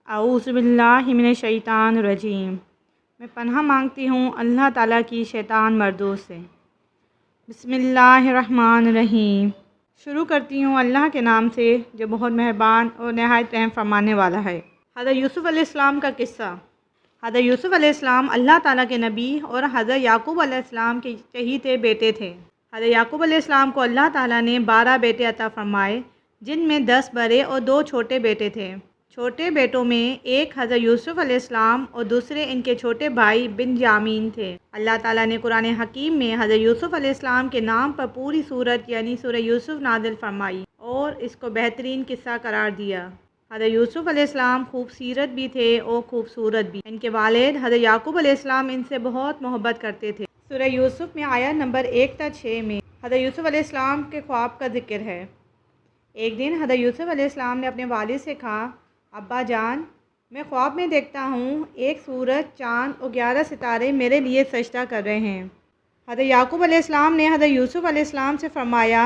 اعوذ باللہ من الشیطان الرجیم۔ میں پناہ مانگتی ہوں اللہ تعالیٰ کی شیطان مردوں سے۔ بسم اللہ الرحمن الرحیم۔ شروع کرتی ہوں اللہ کے نام سے جو بہت مہربان اور نہایت رحم فرمانے والا ہے۔ حضرت یوسف علیہ السلام کا قصہ۔ حضرت یوسف علیہ السلام اللہ تعالیٰ کے نبی اور حضرت یعقوب علیہ السلام کے چہیتے بیٹے تھے۔ حضرت یعقوب علیہ السلام کو اللہ تعالیٰ نے 12 بیٹے عطا فرمائے، جن میں 10 بڑے اور 2 چھوٹے بیٹے تھے۔ چھوٹے بیٹوں میں ایک حضرت یوسف علیہ السلام اور دوسرے ان کے چھوٹے بھائی بنیامین تھے۔ اللہ تعالیٰ نے قرآن حکیم میں حضرت یوسف علیہ السلام کے نام پر پوری سورت یعنی سورہ یوسف نازل فرمائی اور اس کو بہترین قصہ قرار دیا۔ حضرت یوسف علیہ السلام خوب سیرت بھی تھے اور خوبصورت بھی۔ ان کے والد حضرت یعقوب علیہ السلام ان سے بہت محبت کرتے تھے۔ سورہ یوسف میں آیت نمبر 1 تا 6 میں حضرت یوسف علیہ السلام کے خواب کا ذکر ہے۔ ایک دن حضرت یوسف علیہ السلام نے اپنے والد سے کہا، ابا جان، میں خواب میں دیکھتا ہوں ایک سورج، چاند اور 11 ستارے میرے لیے سجدہ کر رہے ہیں۔ حضرت یعقوب علیہ السلام نے حضرت یوسف علیہ السلام سے فرمایا،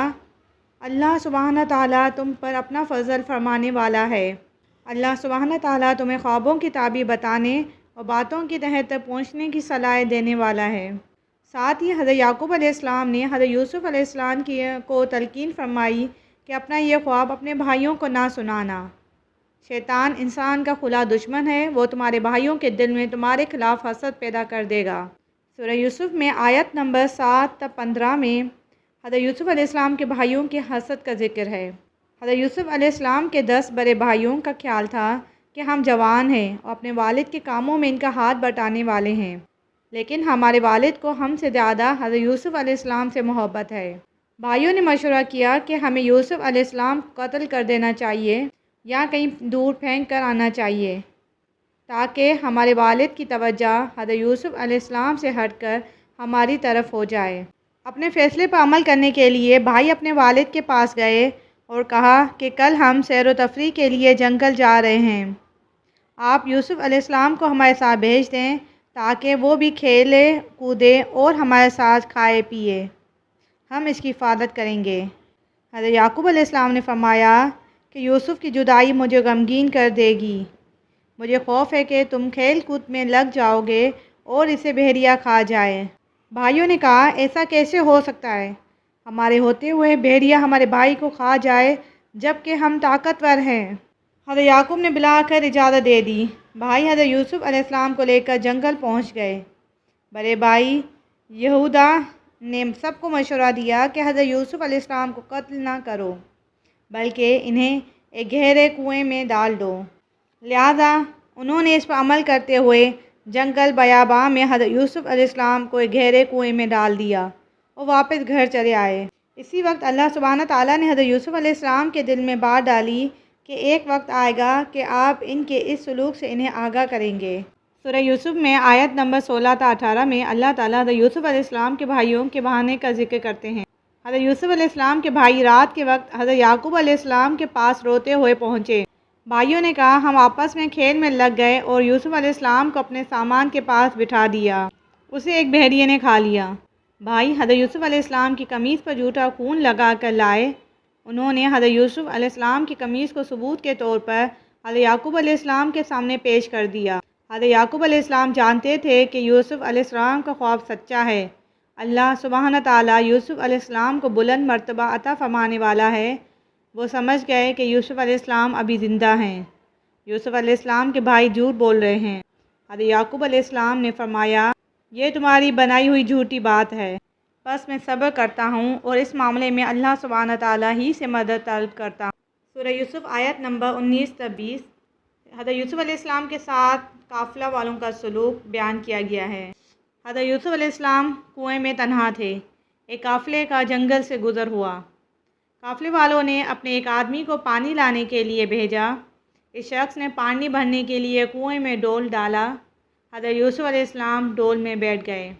اللہ سبحانہ تعالیٰ تم پر اپنا فضل فرمانے والا ہے۔ اللہ سبحانہ تعالیٰ تمہیں خوابوں کی تعبیر بتانے اور باتوں کی تہہ تک پہنچنے کی صلاحیت دینے والا ہے۔ ساتھ ہی حضرت یعقوب علیہ السلام نے حضرت یوسف علیہ السلام کو تلقین فرمائی کہ اپنا یہ خواب اپنے بھائیوں کو نہ سنانا۔ شیطان انسان کا کھلا دشمن ہے، وہ تمہارے بھائیوں کے دل میں تمہارے خلاف حسد پیدا کر دے گا۔ سورہ یوسف میں آیت نمبر 7 تا 15 میں حضرت یوسف علیہ السلام کے بھائیوں کے حسد کا ذکر ہے۔ حضرت یوسف علیہ السلام کے 10 بڑے بھائیوں کا خیال تھا کہ ہم جوان ہیں اور اپنے والد کے کاموں میں ان کا ہاتھ بٹانے والے ہیں، لیکن ہمارے والد کو ہم سے زیادہ حضرت یوسف علیہ السلام سے محبت ہے۔ بھائیوں نے مشورہ کیا کہ ہمیں یوسف علیہ السلام کو قتل کر دینا چاہیے یا کہیں دور پھینک کر آنا چاہیے تاکہ ہمارے والد کی توجہ حضرت یوسف علیہ السلام سے ہٹ کر ہماری طرف ہو جائے۔ اپنے فیصلے پر عمل کرنے کے لیے بھائی اپنے والد کے پاس گئے اور کہا کہ کل ہم سیر و تفریح کے لیے جنگل جا رہے ہیں، آپ یوسف علیہ السلام کو ہمارے ساتھ بھیج دیں تاکہ وہ بھی کھیلے کودے اور ہمارے ساتھ کھائے پیے، ہم اس کی حفاظت کریں گے۔ حضرت یعقوب علیہ السلام نے فرمایا کہ یوسف کی جدائی مجھے غمگین کر دے گی، مجھے خوف ہے کہ تم کھیل کود میں لگ جاؤ گے اور اسے بھیڑیا کھا جائے۔ بھائیوں نے کہا، ایسا کیسے ہو سکتا ہے؟ ہمارے ہوتے ہوئے بھیڑیا ہمارے بھائی کو کھا جائے جب کہ ہم طاقتور ہیں۔ حضرت یعقوب نے بلا کر اجازت دے دی۔ بھائی حضرت یوسف علیہ السلام کو لے کر جنگل پہنچ گئے۔ بڑے بھائی یہودا نے سب کو مشورہ دیا کہ حضرت یوسف علیہ السلام کو قتل نہ کرو بلکہ انہیں ایک گہرے کنویں میں ڈال دو۔ لہذا انہوں نے اس پر عمل کرتے ہوئے جنگل بیاباں میں حضرت یوسف علیہ السلام کو ایک گہرے کنویں میں ڈال دیا اور واپس گھر چلے آئے۔ اسی وقت اللہ سبحانہ تعالیٰ نے حضرت یوسف علیہ السلام کے دل میں بات ڈالی کہ ایک وقت آئے گا کہ آپ ان کے اس سلوک سے انہیں آگاہ کریں گے۔ سورہ یوسف میں آیت نمبر 16 تا 18 میں اللہ تعالیٰ حضرت یوسف علیہ السلام کے بھائیوں کے بہانے کا ذکر کرتے ہیں۔ حضرت یوسف علیہ السلام کے بھائی رات کے وقت حضرت یعقوب علیہ السلام کے پاس روتے ہوئے پہنچے۔ بھائیوں نے کہا، ہم آپس میں کھیل میں لگ گئے اور یوسف علیہ السلام کو اپنے سامان کے پاس بٹھا دیا، اسے ایک بھیڑیے نے کھا لیا۔ بھائی حضرت یوسف علیہ السلام کی قمیص پر جھوٹا خون لگا کر لائے۔ انہوں نے حضرت یوسف علیہ السلام کی قمیص کو ثبوت کے طور پر حضرت یعقوب علیہ السلام کے سامنے پیش کر دیا۔ حضرت یعقوب علیہ السلام جانتے تھے کہ یوسف علیہ السلام کا خواب سچا ہے۔ اللہ سبحانہ تعالیٰ یوسف علیہ السلام کو بلند مرتبہ عطا فرمانے والا ہے۔ وہ سمجھ گئے کہ یوسف علیہ السلام ابھی زندہ ہیں، یوسف علیہ السلام کے بھائی جھوٹ بول رہے ہیں۔ حضرت یعقوب علیہ السلام نے فرمایا، یہ تمہاری بنائی ہوئی جھوٹی بات ہے، بس میں صبر کرتا ہوں اور اس معاملے میں اللہ سبحانہ تعالیٰ ہی سے مدد طلب کرتا ہوں۔ سورہ یوسف آیت نمبر 19 تا 20 حضرت یوسف علیہ السلام کے ساتھ قافلہ والوں کا سلوک بیان کیا گیا ہے۔ حضرت یوسف علیہ السلام کنویں میں تنہا تھے۔ ایک قافلے کا جنگل سے گزر ہوا۔ قافلے والوں نے اپنے ایک آدمی کو پانی لانے کے لیے بھیجا۔ اس شخص نے پانی بھرنے کے لیے کنویں میں ڈول ڈالا۔ حضرت یوسف علیہ السلام ڈول میں بیٹھ گئے۔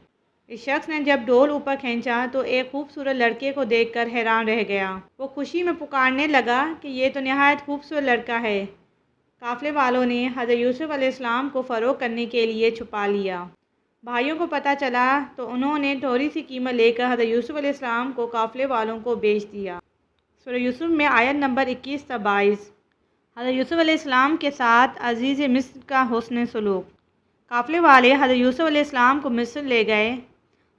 اس شخص نے جب ڈول اوپر کھینچا تو ایک خوبصورت لڑکے کو دیکھ کر حیران رہ گیا۔ وہ خوشی میں پکارنے لگا کہ یہ تو نہایت خوبصورت لڑکا ہے۔ قافلے والوں نے حضرت یوسف علیہ السلام کو فروخت کرنے کے لیے چھپا لیا۔ بھائیوں کو پتہ چلا تو انہوں نے تھوڑی سی قیمت لے کر حضرت یوسف علیہ السلام کو قافلے والوں کو بیچ دیا۔ سورہ یوسف میں آیت نمبر 21 تا 22 حضرت یوسف علیہ السلام کے ساتھ عزیز مصر کا حسن سلوک۔ قافلے والے حضرت یوسف علیہ السلام کو مصر لے گئے۔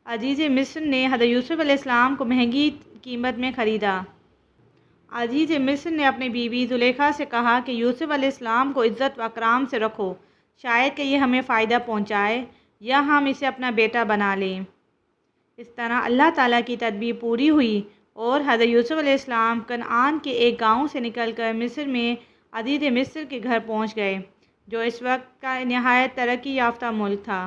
عزیز مصر نے حضرت یوسف علیہ السلام کو مہنگی قیمت میں خریدا۔ عزیز مصر نے اپنی بیوی زلیخا سے کہا کہ یوسف علیہ السلام کو عزت و اکرام سے رکھو، شاید کہ یہ ہمیں فائدہ پہنچائے یا ہم اسے اپنا بیٹا بنا لیں۔ اس طرح اللہ تعالیٰ کی تدبیر پوری ہوئی اور حضرت یوسف علیہ السلام کنعان کے ایک گاؤں سے نکل کر مصر میں عزیز مصر کے گھر پہنچ گئے، جو اس وقت کا نہایت ترقی یافتہ ملک تھا۔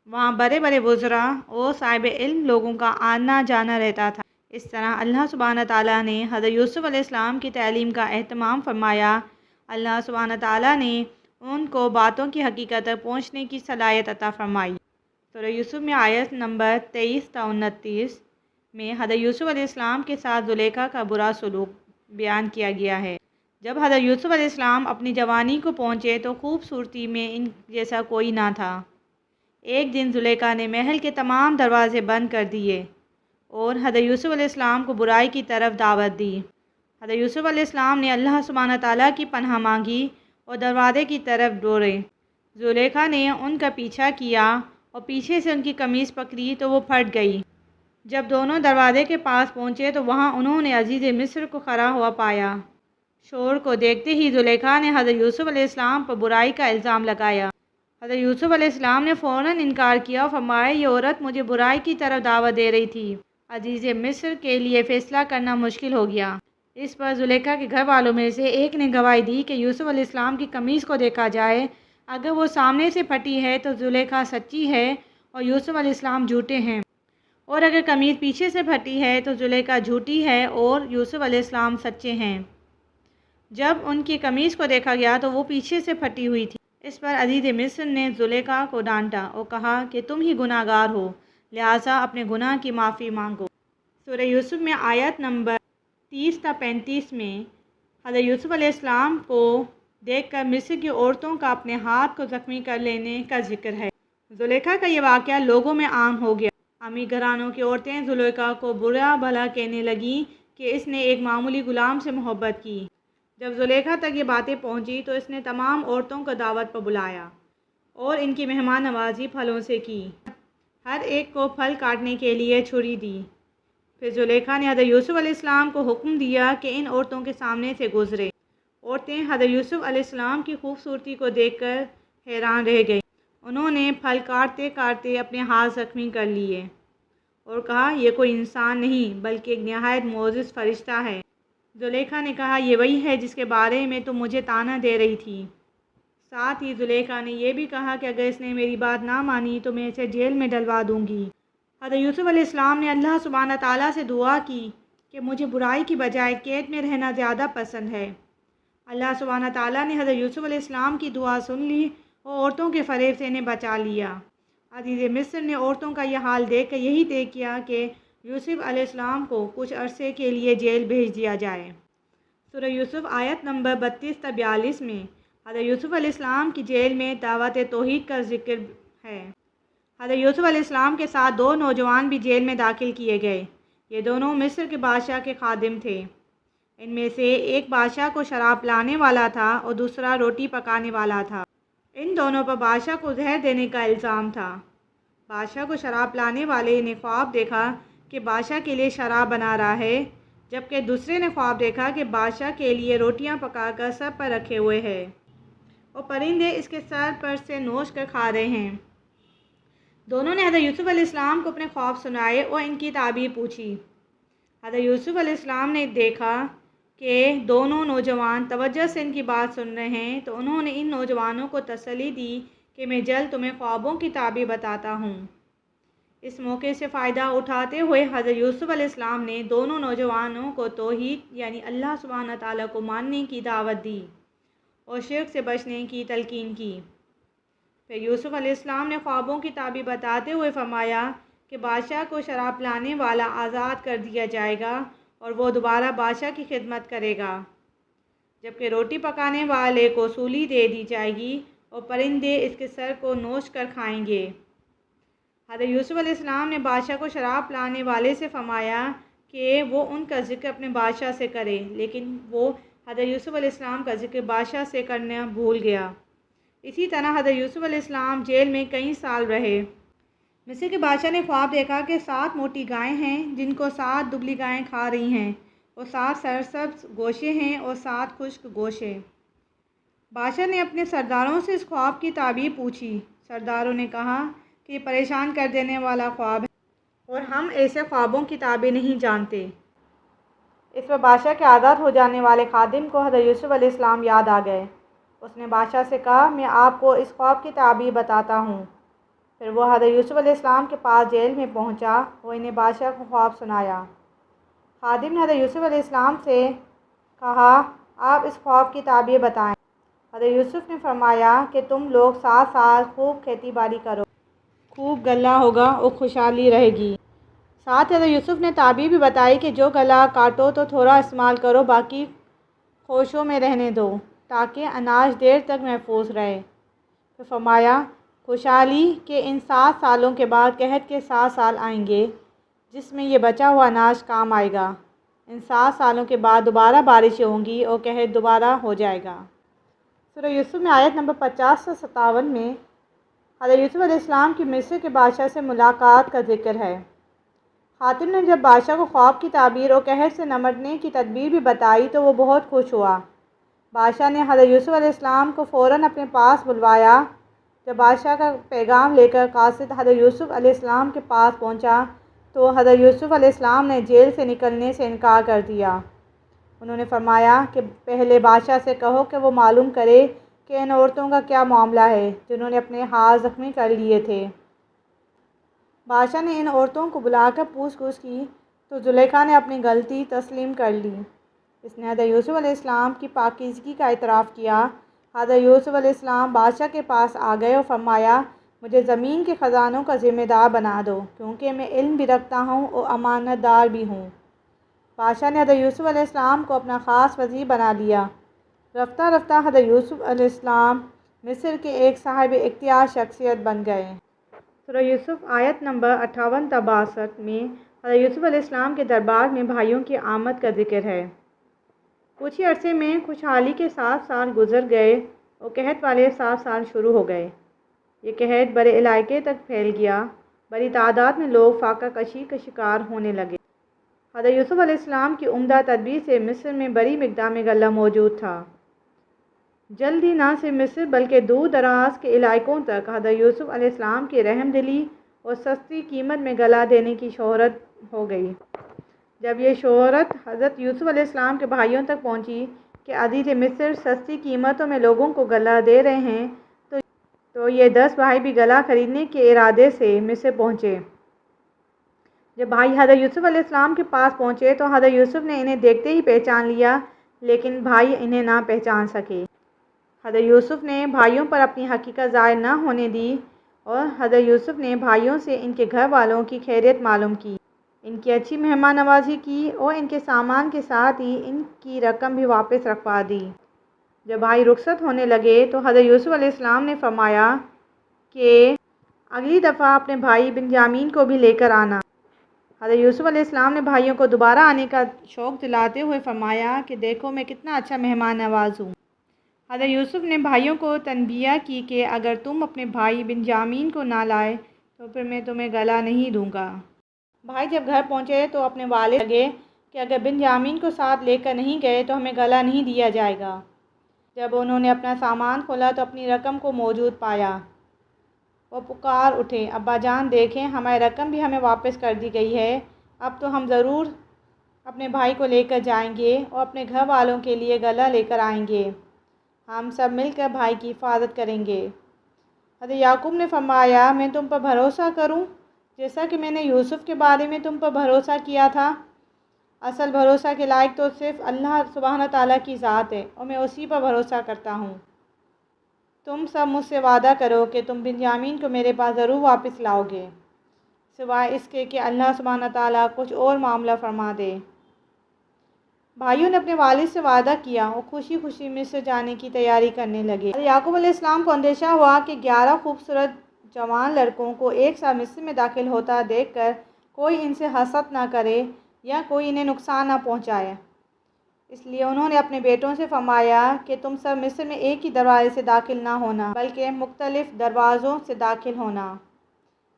وہاں بڑے بڑے وزراء اور صاحب علم لوگوں کا آنا جانا رہتا تھا۔ اس طرح اللہ سبحانہ تعالیٰ نے حضرت یوسف علیہ السلام کی تعلیم کا اہتمام فرمایا۔ اللہ سبحانہ تعالیٰ نے ان کو باتوں کی حقیقت تک پہنچنے کی صلاحیت عطا فرمائی۔ سورہ یوسف میں آیت نمبر 23 تا 29 میں حضرت یوسف علیہ السلام کے ساتھ زلیخا کا برا سلوک بیان کیا گیا ہے۔ جب حضرت یوسف علیہ السلام اپنی جوانی کو پہنچے تو خوبصورتی میں ان جیسا کوئی نہ تھا۔ ایک دن زلیخا نے محل کے تمام دروازے بند کر دیے اور حضرت یوسف علیہ السلام کو برائی کی طرف دعوت دی۔ حضرت یوسف علیہ السلام نے اللہ سبحانہ تعالیٰ کی پناہ مانگی اور دروازے کی طرف دوڑے۔ زلیخا نے ان کا پیچھا کیا اور پیچھے سے ان کی قمیص پکڑی تو وہ پھٹ گئی۔ جب دونوں دروازے کے پاس پہنچے تو وہاں انہوں نے عزیز مصر کو کھڑا ہوا پایا۔ شور کو دیکھتے ہی زلیخا نے حضرت یوسف علیہ السلام پر برائی کا الزام لگایا۔ حضرت یوسف علیہ السلام نے فوراً انکار کیا اور فرمایا، یہ عورت مجھے برائی کی طرف دعوت دے رہی تھی۔ عزیز مصر کے لیے فیصلہ کرنا مشکل ہو گیا۔ اس پر زلیخا کے گھر والوں میں سے ایک نے گواہی دی کہ یوسف علیہ السلام کی قمیص کو دیکھا جائے، اگر وہ سامنے سے پھٹی ہے تو زلیخا سچی ہے اور یوسف علیہ السلام جھوٹے ہیں، اور اگر قمیص پیچھے سے پھٹی ہے تو زلیخا جھوٹی ہے اور یوسف علیہ السلام سچے ہیں۔ جب ان کی قمیص کو دیکھا گیا تو وہ پیچھے سے پھٹی ہوئی تھی۔ اس پر عزیز مصر نے زلیخا کو ڈانٹا اور کہا کہ تم ہی گناہ گار ہو، لہٰذا اپنے گناہ کی معافی مانگو۔ سورہ یوسف میں آیت نمبر 30 تا 35 میں حضرت یوسف علیہ السلام کو دیکھ کر مصر کی عورتوں کا اپنے ہاتھ کو زخمی کر لینے کا ذکر ہے۔ زلیخا کا یہ واقعہ لوگوں میں عام ہو گیا۔ امیر گھرانوں کی عورتیں زلیخا کو برا بھلا کہنے لگیں کہ اس نے ایک معمولی غلام سے محبت کی۔ جب زلیخا تک یہ باتیں پہنچی تو اس نے تمام عورتوں کو دعوت پر بلایا اور ان کی مہمان نوازی پھلوں سے کی۔ ہر ایک کو پھل کاٹنے کے لیے چھری دی۔ پھر زلیخا نے حضرت یوسف علیہ السلام کو حکم دیا کہ ان عورتوں کے سامنے سے گزرے۔ عورتیں حضرت یوسف علیہ السلام کی خوبصورتی کو دیکھ کر حیران رہ گئیں۔ انہوں نے پھل کاٹتے کاٹتے اپنے ہاتھ زخمی کر لیے اور کہا، یہ کوئی انسان نہیں بلکہ ایک نہایت معزز فرشتہ ہے۔ زلیخا نے کہا، یہ وہی ہے جس کے بارے میں تم مجھے طعنہ دے رہی تھی۔ ساتھ ہی زلیخا نے یہ بھی کہا کہ اگر اس نے میری بات نہ مانی تو میں اسے جیل میں ڈلوا دوں گی۔ حضرت یوسف علیہ السلام نے اللہ سبحانہ تعالیٰ سے دعا کی کہ مجھے برائی کی بجائے قید میں رہنا زیادہ پسند ہے۔ اللہ سبحانہ تعالیٰ نے حضرت یوسف علیہ السلام کی دعا سن لی اور عورتوں کے فریب سے انہیں بچا لیا۔ عزیز مصر نے عورتوں کا یہ حال دیکھ کر یہی طے کیا کہ یوسف علیہ السلام کو کچھ عرصے کے لیے جیل بھیج دیا جائے۔ سورہ یوسف آیت نمبر 32 تا 42 میں حضرت یوسف علیہ السلام کی جیل میں دعوت توحید کا ذکر ہے۔ حضرت یوسف علیہ السلام کے ساتھ دو نوجوان بھی جیل میں داخل کیے گئے۔ یہ دونوں مصر کے بادشاہ کے خادم تھے۔ ان میں سے ایک بادشاہ کو شراب پلانے والا تھا اور دوسرا روٹی پکانے والا تھا۔ ان دونوں پر بادشاہ کو زہر دینے کا الزام تھا۔ بادشاہ کو شراب پلانے والے نے خواب دیکھا کہ بادشاہ کے لیے شراب بنا رہا ہے، جبکہ دوسرے نے خواب دیکھا کہ بادشاہ کے لیے روٹیاں پکا کر سر پر رکھے ہوئے ہیں اور پرندے اس کے سر پر سے نوچ کر کھا رہے ہیں۔ دونوں نے حضرت یوسف علیہ السلام کو اپنے خواب سنائے اور ان کی تعبیر پوچھی۔ حضرت یوسف علیہ السلام نے دیکھا کہ دونوں نوجوان توجہ سے ان کی بات سن رہے ہیں تو انہوں نے ان نوجوانوں کو تسلی دی کہ میں جلد تمہیں خوابوں کی تعبیر بتاتا ہوں۔ اس موقع سے فائدہ اٹھاتے ہوئے حضرت یوسف علیہ السلام نے دونوں نوجوانوں کو توحید یعنی اللہ سبحانہ تعالیٰ کو ماننے کی دعوت دی اور شرک سے بچنے کی تلقین کی۔ پھر یوسف علیہ السلام نے خوابوں کی تعبیر بتاتے ہوئے فرمایا کہ بادشاہ کو شراب پلانے والا آزاد کر دیا جائے گا اور وہ دوبارہ بادشاہ کی خدمت کرے گا، جبکہ روٹی پکانے والے کو سولی دے دی جائے گی اور پرندے اس کے سر کو نوچ کر کھائیں گے۔ حضرت یوسف علیہ السلام نے بادشاہ کو شراب پلانے والے سے فرمایا کہ وہ ان کا ذکر اپنے بادشاہ سے کرے، لیکن وہ حضرت یوسف علیہ السلام کا ذکر بادشاہ سے کرنا بھول گیا۔ اسی طرح حضرت یوسف علیہ السلام جیل میں کئی سال رہے۔ مصر کے بادشاہ نے خواب دیکھا کہ 7 موٹی گائیں ہیں جن کو 7 دبلی گائیں کھا رہی ہیں، اور 7 سرسبز گوشے ہیں اور 7 خشک گوشے۔ بادشاہ نے اپنے سرداروں سے اس خواب کی تعبیر پوچھی۔ سرداروں نے کہا کہ یہ پریشان کر دینے والا خواب ہے اور ہم ایسے خوابوں کی تعبیر نہیں جانتے۔ اس پر بادشاہ کے آزاد ہو جانے والے خادم کو حضرت یوسف علیہ السلام یاد آ گئے۔ اس نے بادشاہ سے کہا، میں آپ کو اس خواب کی تعبیر بتاتا ہوں۔ پھر وہ حضرت یوسف علیہ السلام کے پاس جیل میں پہنچا، وہ انہیں بادشاہ کو خواب سنایا۔ خادم نے حضرت یوسف علیہ السلام سے کہا، آپ اس خواب کی تعبیر بتائیں۔ حضرت یوسف نے فرمایا کہ تم لوگ 7 سال خوب کھیتی باڑی کرو، خوب غلہ ہوگا اور خوشحالی رہے گی۔ ساتھ حضرت یوسف نے تعبیر بھی بتائی کہ جو غلہ کاٹو تو تھوڑا استعمال کرو، باقی خوشوں میں رہنے دو تاکہ اناج دیر تک محفوظ رہے۔ پھر فرمایا، خوشحالی کہ ان 7 سالوں کے بعد قحط کے 7 سال آئیں گے جس میں یہ بچا ہوا اناج کام آئے گا۔ ان 7 سالوں کے بعد دوبارہ بارشیں ہوں گی اور قحط دوبارہ ہو جائے گا۔ سورہ یوسف میں آیت نمبر 50 سے 57 میں حضرت یوسف علیہ السلام کی مصر کے بادشاہ سے ملاقات کا ذکر ہے۔ خاتم نے جب بادشاہ کو خواب کی تعبیر اور قحط سے نمٹنے کی تدبیر بھی بتائی تو وہ بہت خوش ہوا۔ بادشاہ نے حضرت یوسف علیہ السلام کو فوراً اپنے پاس بلوایا۔ جب بادشاہ کا پیغام لے کر قاصد حضرت یوسف علیہ السلام کے پاس پہنچا تو حضرت یوسف علیہ السلام نے جیل سے نکلنے سے انکار کر دیا۔ انہوں نے فرمایا کہ پہلے بادشاہ سے کہو کہ وہ معلوم کرے کہ ان عورتوں کا کیا معاملہ ہے جنہوں نے اپنے ہاتھ زخمی کر لیے تھے۔ بادشاہ نے ان عورتوں کو بلا کر پوچھ گچھ کی تو زلیخا نے اپنی غلطی تسلیم کر لی۔ اس نے حضرت یوسف علیہ السلام کی پاکیزگی کا اعتراف کیا۔ حضرت یوسف علیہ السلام بادشاہ کے پاس آ گئے اور فرمایا، مجھے زمین کے خزانوں کا ذمہ دار بنا دو کیونکہ میں علم بھی رکھتا ہوں اور امانت دار بھی ہوں۔ بادشاہ نے حضرت یوسف علیہ السلام کو اپنا خاص وزیر بنا لیا۔ رفتہ رفتہ حضرت یوسف علیہ السلام مصر کے ایک صاحب اختیار شخصیت بن گئے۔ سورہ یوسف آیت نمبر 58 تا 62 میں حضرت یوسف علیہ السلام کے دربار میں بھائیوں کی آمد کا ذکر ہے۔ کچھ ہی عرصے میں خوشحالی کے 7 سال گزر گئے اور قحط والے 7 سال شروع ہو گئے۔ یہ قحط بڑے علاقے تک پھیل گیا۔ بڑی تعداد میں لوگ فاقہ کشی کا شکار ہونے لگے۔ حضرت یوسف علیہ السلام کی عمدہ تدبیر سے مصر میں بڑی مقدار میں غلہ موجود تھا۔ جلد ہی نہ صرف مصر بلکہ دور دراز کے علاقوں تک حضرت یوسف علیہ السلام کی رحم دلی اور سستی قیمت میں غلہ دینے کی شہرت ہو گئی۔ جب یہ شہرت حضرت یوسف علیہ السلام کے بھائیوں تک پہنچی کہ عزیز مصر سستی قیمتوں میں لوگوں کو غلہ دے رہے ہیں تو یہ 10 بھائی بھی غلہ خریدنے کے ارادے سے مصر پہنچے۔ جب بھائی حضرت یوسف علیہ السلام کے پاس پہنچے تو حضرت یوسف نے انہیں دیکھتے ہی پہچان لیا، لیکن بھائی انہیں نہ پہچان سکے۔ حضرت یوسف نے بھائیوں پر اپنی حقیقت ظاہر نہ ہونے دی اور حضرت یوسف نے بھائیوں سے ان کے گھر والوں کی خیریت معلوم کی، ان کی اچھی مہمان نوازی کی اور ان کے سامان کے ساتھ ہی ان کی رقم بھی واپس رکھوا دی۔ جب بھائی رخصت ہونے لگے تو حضرت یوسف علیہ السلام نے فرمایا کہ اگلی دفعہ اپنے بھائی بنیامین کو بھی لے کر آنا۔ حضرت یوسف علیہ السلام نے بھائیوں کو دوبارہ آنے کا شوق دلاتے ہوئے فرمایا کہ دیکھو میں کتنا اچھا مہمان نواز ہوں۔ حضرت یوسف نے بھائیوں کو تنبیہ کی کہ اگر تم اپنے بھائی بنیامین کو نہ لائے تو پھر میں تمہیں غلہ نہیں دوں گا۔ بھائی جب گھر پہنچے تو اپنے والد لگے کہ اگر بنیامین کو ساتھ لے کر نہیں گئے تو ہمیں غلہ نہیں دیا جائے گا۔ جب انہوں نے اپنا سامان کھولا تو اپنی رقم کو موجود پایا۔ وہ پکار اٹھے، ابا جان دیکھیں ہماری رقم بھی ہمیں واپس کر دی گئی ہے، اب تو ہم ضرور اپنے بھائی کو لے کر جائیں گے اور اپنے گھر والوں کے لیے غلہ لے کر آئیں گے، ہم سب مل کر بھائی کی حفاظت کریں گے۔ حضرت یعقوب نے فرمایا میں تم پر بھروسہ کروں جیسا کہ میں نے یوسف کے بارے میں تم پر بھروسہ کیا تھا۔ اصل بھروسہ کے لائق تو صرف اللہ سبحانہ تعالیٰ کی ذات ہے اور میں اسی پر بھروسہ کرتا ہوں۔ تم سب مجھ سے وعدہ کرو کہ تم بنیامین کو میرے پاس ضرور واپس لاؤ گے، سوائے اس کے کہ اللہ سبحانہ تعالیٰ کچھ اور معاملہ فرما دے۔ بھائیوں نے اپنے والد سے وعدہ کیا اور خوشی خوشی مصر جانے کی تیاری کرنے لگے۔ حضرت یعقوب علیہ السلام کو اندیشہ ہوا کہ 11 خوبصورت جوان لڑکوں کو ایک ساتھ مصر میں داخل ہوتا دیکھ کر کوئی ان سے حسد نہ کرے یا کوئی انہیں نقصان نہ پہنچائے۔ اس لیے انہوں نے اپنے بیٹوں سے فرمایا کہ تم سب مصر میں ایک ہی دروازے سے داخل نہ ہونا بلکہ مختلف دروازوں سے داخل ہونا۔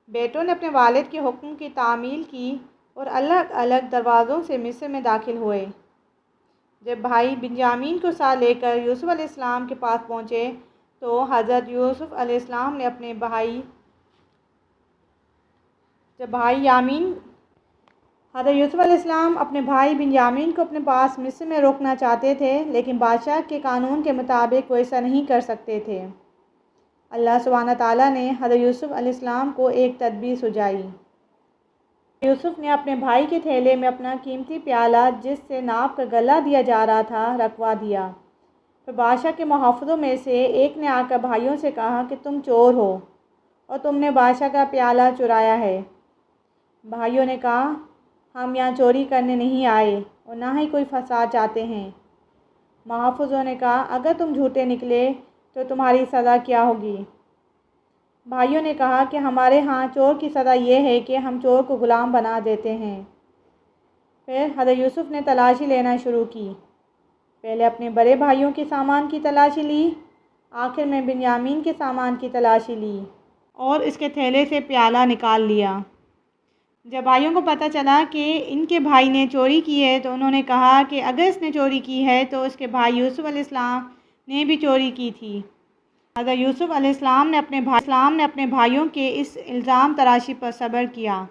بیٹوں نے اپنے والد کے حکم کی تعمیل کی اور الگ الگ دروازوں سے مصر میں داخل ہوئے۔ جب بھائی بنیامین کو ساتھ لے کر یوسف علیہ السلام کے پاس پہنچے تو حضرت یوسف علیہ السلام نے اپنے بھائی حضرت یوسف علیہ السلام اپنے بھائی بنیامین کو اپنے پاس مصر میں روکنا چاہتے تھے، لیکن بادشاہ کے قانون کے مطابق وہ ایسا نہیں کر سکتے تھے۔ اللہ سبحانہ تعالیٰ نے حضرت یوسف علیہ السلام کو ایک تدبیر سجائی۔ یوسف نے اپنے بھائی کے تھیلے میں اپنا قیمتی پیالہ جس سے ناپ کا گلہ دیا جا رہا تھا رکھوا دیا۔ پھر بادشاہ کے محافظوں میں سے ایک نے آ کر بھائیوں سے کہا کہ تم چور ہو اور تم نے بادشاہ کا پیالہ چرایا ہے۔ بھائیوں نے کہا ہم یہاں چوری کرنے نہیں آئے اور نہ ہی کوئی فساد چاہتے ہیں۔ محافظوں نے کہا اگر تم جھوٹے نکلے تو تمہاری سزا کیا ہوگی؟ بھائیوں نے کہا کہ ہمارے ہاں چور کی سزا یہ ہے کہ ہم چور کو غلام بنا دیتے ہیں۔ پھر حضرت یوسف نے تلاشی لینا شروع کی۔ پہلے اپنے بڑے بھائیوں کے سامان کی تلاشی لی، آخر میں بنیامین کے سامان کی تلاشی لی اور اس کے تھیلے سے پیالہ نکال لیا۔ جب بھائیوں کو پتہ چلا کہ ان کے بھائی نے چوری کی ہے تو انہوں نے کہا کہ اگر اس نے چوری کی ہے تو اس کے بھائی یوسف علیہ السلام نے بھی چوری کی تھی۔ حضرت یوسف علیہ السلام نے اپنے بھائیوں کے اس الزام تراشی پر صبر کیا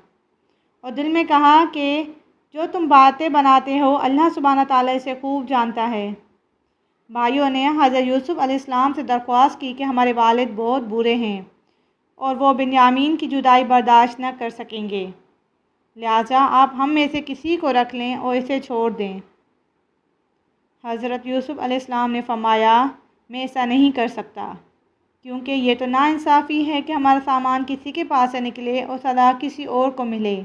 اور دل میں کہا کہ جو تم باتیں بناتے ہو اللہ سبحانہ تعالیٰ اسے خوب جانتا ہے۔ بھائیوں نے حضرت یوسف علیہ السلام سے درخواست کی کہ ہمارے والد بہت برے ہیں اور وہ بنیامین کی جدائی برداشت نہ کر سکیں گے، لہٰذا آپ ہم میں سے کسی کو رکھ لیں اور اسے چھوڑ دیں۔ حضرت یوسف علیہ السلام نے فرمایا میں ایسا نہیں کر سکتا، کیونکہ یہ تو ناانصافی ہے کہ ہمارا سامان کسی کے پاس سے نکلے اور سزا کسی اور کو ملے۔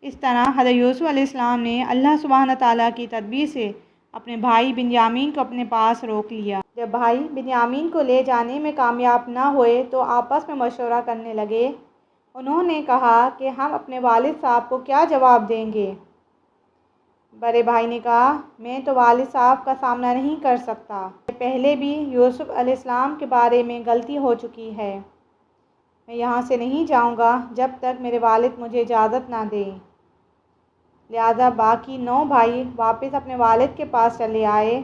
اس طرح حضرت یوسف علیہ السلام نے اللہ سبحانہ تعالیٰ کی تدبیر سے اپنے بھائی بنیامین کو اپنے پاس روک لیا۔ جب بھائی بنیامین کو لے جانے میں کامیاب نہ ہوئے تو آپس میں مشورہ کرنے لگے۔ انہوں نے کہا کہ ہم اپنے والد صاحب کو کیا جواب دیں گے؟ بڑے بھائی نے کہا میں تو والد صاحب کا سامنا نہیں کر سکتا، پہلے بھی یوسف علیہ السلام کے بارے میں غلطی ہو چکی ہے، میں یہاں سے نہیں جاؤں گا جب تک میرے والد مجھے اجازت نہ دیں۔ لہٰذا باقی 9 بھائی واپس اپنے والد کے پاس چلے آئے۔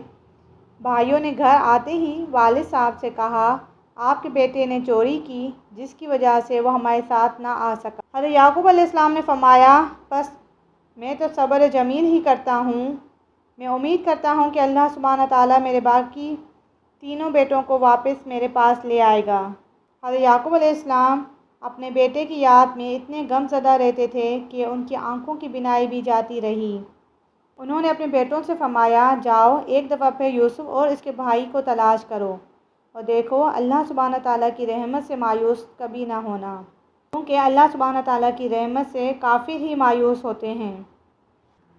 بھائیوں نے گھر آتے ہی والد صاحب سے کہا آپ کے بیٹے نے چوری کی جس کی وجہ سے وہ ہمارے ساتھ نہ آ سکا۔ حضرت یعقوب علیہ السلام نے فرمایا بس میں تو صبر جمیل ہی کرتا ہوں، میں امید کرتا ہوں کہ اللہ سبحانہ تعالیٰ میرے باقی 3 بیٹوں کو واپس میرے پاس لے آئے گا۔ حضرت یعقوب علیہ السلام اپنے بیٹے کی یاد میں اتنے غم زدہ رہتے تھے کہ ان کی آنکھوں کی بینائی بھی جاتی رہی۔ انہوں نے اپنے بیٹوں سے فرمایا جاؤ ایک دفعہ پھر یوسف اور اس کے بھائی کو تلاش کرو اور دیکھو اللہ سبحانہ تعالیٰ کی رحمت سے مایوس کبھی نہ ہونا، کیونکہ اللہ سبحانہ تعالیٰ کی رحمت سے کافر ہی مایوس ہوتے ہیں۔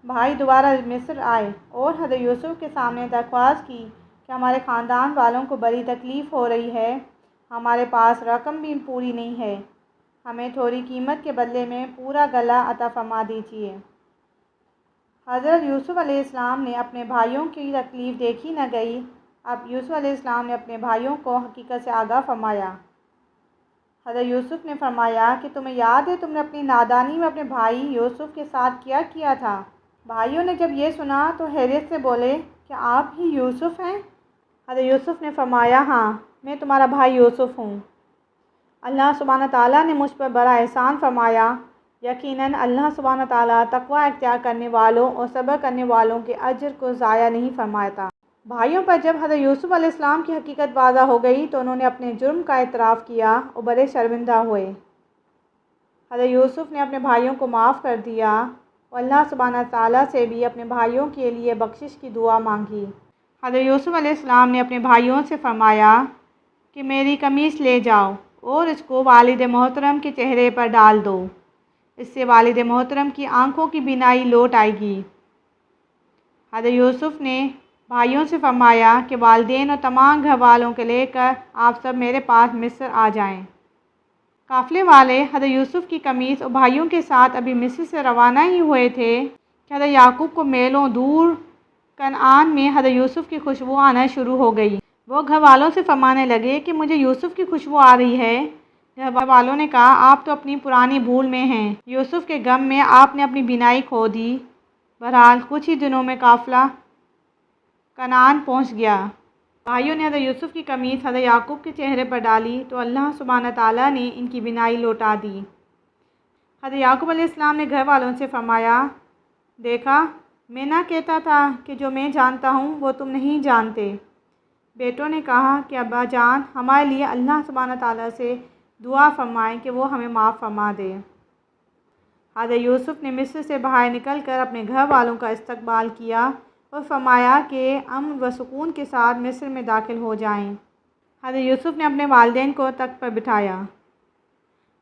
بھائی دوبارہ مصر آئے اور حضرت یوسف کے سامنے درخواست کی کہ ہمارے خاندان والوں کو بڑی تکلیف ہو رہی ہے، ہمارے پاس رقم بھی پوری نہیں ہے، ہمیں تھوڑی قیمت کے بدلے میں پورا گلہ عطا فرما دیجیے۔ حضرت یوسف علیہ السلام نے اپنے بھائیوں کی تکلیف دیکھی نہ گئی۔ اب یوسف علیہ السلام نے اپنے بھائیوں کو حقیقت سے آگاہ فرمایا۔ حضرت یوسف نے فرمایا کہ تمہیں یاد ہے تم نے اپنی نادانی میں اپنے بھائی یوسف کے ساتھ کیا کیا تھا؟ بھائیوں نے جب یہ سنا تو حیرت سے بولے کہ آپ ہی یوسف ہیں؟ حضرت یوسف نے فرمایا ہاں میں تمہارا بھائی یوسف ہوں۔ اللہ سبحانہ تعالیٰ نے مجھ پر بڑا احسان فرمایا، یقیناً اللہ سبحانہ تعالیٰ تقوی اختیار کرنے والوں اور صبر کرنے والوں کے اجر کو ضائع نہیں فرماتا۔ بھائیوں پر جب حضرت یوسف علیہ السلام کی حقیقت واضح ہو گئی تو انہوں نے اپنے جرم کا اعتراف کیا اور بڑے شرمندہ ہوئے۔ حضرت یوسف نے اپنے بھائیوں کو معاف کر دیا اور اللہ سبحانہ تعالیٰ سے بھی اپنے بھائیوں کے لیے بخشش کی دعا مانگی۔ حضرت یوسف علیہ السلام نے اپنے بھائیوں سے فرمایا کہ میری قمیص لے جاؤ اور اس کو والد محترم کے چہرے پر ڈال دو، اس سے والد محترم کی آنکھوں کی بینائی لوٹ آئے گی۔ حضرت یوسف نے بھائیوں سے فرمایا کہ والدین اور تمام گھر والوں کو لے کر آپ سب میرے پاس مصر آ جائیں۔ قافلے والے حضرت یوسف کی قمیص اور بھائیوں کے ساتھ ابھی مصر سے روانہ ہی ہوئے تھے کہ حضرت یعقوب کو میلوں دور کنعان میں حضرت یوسف کی خوشبو آنا شروع ہو گئی۔ وہ گھر والوں سے فرمانے لگے کہ مجھے یوسف کی خوشبو آ رہی ہے۔ گھر والوں نے کہا آپ تو اپنی پرانی بھول میں ہیں، یوسف کے غم میں آپ نے اپنی بینائی کھو دی۔ بہرحال کچھ ہی دنوں میں قافلہ کنعان پہنچ گیا۔ بھائیوں نے حضرت یوسف کی قمیص حضرت یعقوب کے چہرے پر ڈالی تو اللہ سبحانہ تعالیٰ نے ان کی بینائی لوٹا دی۔ حضرت یعقوب علیہ السلام نے گھر والوں سے فرمایا، دیکھا میں نہ کہتا تھا کہ جو میں جانتا ہوں وہ تم نہیں جانتے۔ بیٹوں نے کہا کہ ابا جان ہمارے لیے اللہ سبحانہ تعالیٰ سے دعا فرمائیں کہ وہ ہمیں معاف فرما دے۔ حضرت یوسف نے مصر سے باہر نکل کر اپنے گھر والوں کا استقبال کیا اور فرمایا کہ امن و سکون کے ساتھ مصر میں داخل ہو جائیں۔ حضرت یوسف نے اپنے والدین کو تخت پر بٹھایا۔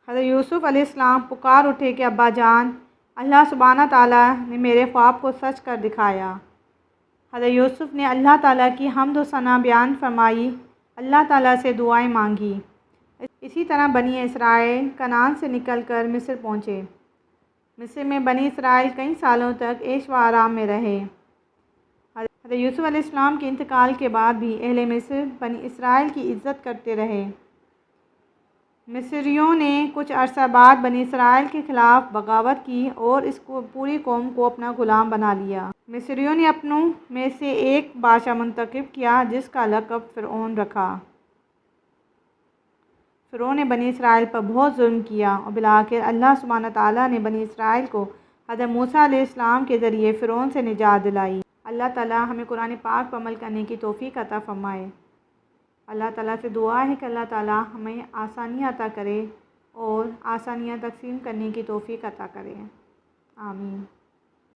حضرت یوسف علیہ السلام پکار اٹھے کہ ابا جان اللہ سبحانہ تعالیٰ نے میرے خواب کو سچ کر دکھایا۔ حضرت یوسف نے اللہ تعالیٰ کی حمد و ثنا بیان فرمائی، اللہ تعالیٰ سے دعائیں مانگی۔ اسی طرح بنی اسرائیل کنعان سے نکل کر مصر پہنچے۔ مصر میں بنی اسرائیل کئی سالوں تک عیش و آرام میں رہے۔ حضرت یوسف علیہ السلام کے انتقال کے بعد بھی اہل مصر بنی اسرائیل کی عزت کرتے رہے۔ مصریوں نے کچھ عرصہ بعد بنی اسرائیل کے خلاف بغاوت کی اور اس کو پوری قوم کو اپنا غلام بنا لیا۔ مصریوں نے اپنوں میں سے ایک بادشاہ منتخب کیا جس کا لقب فرعون رکھا۔ فرعون نے بنی اسرائیل پر بہت ظلم کیا اور بالآخر اللہ سبحانہ تعالیٰ نے بنی اسرائیل کو حضرت موسیٰ علیہ السلام کے ذریعے فرعون سے نجات دلائی۔ اللہ تعالیٰ ہمیں قرآن پاک پر عمل کرنے کی توفیق عطا فرمائے۔ اللہ تعالیٰ سے دعا ہے کہ اللہ تعالیٰ ہمیں آسانیاں عطا کرے اور آسانیاں تقسیم کرنے کی توفیق عطا کرے۔ آمین۔